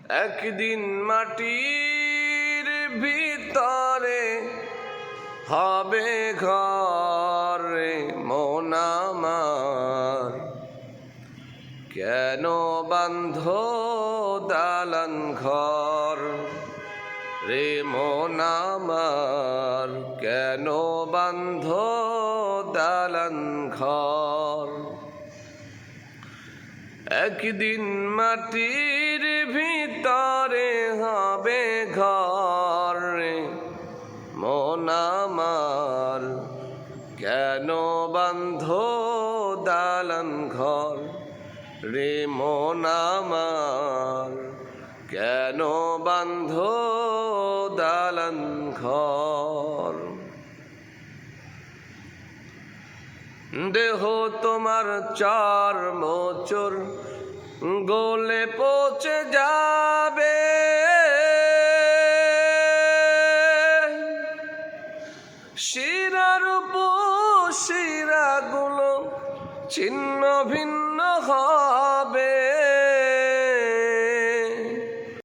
একদিন মাটির ভিতরে হবে ঘর রে মন আমার, কেন বান্ধ দালান ঘর রে মন আমার, কেন বান্ধ দালান ঘর। একদিন মাটির ভিতরে হবে ঘর রে মন আমার, কেন বান্ধ দালান ঘর রে মন আমার, কেন বান্ধ দালান ঘর। দেহ তোমার চার মোচর গলে পচে যাবে, শিরার উপর শিরাগুলো ছিন্ন ভিন্ন হবে।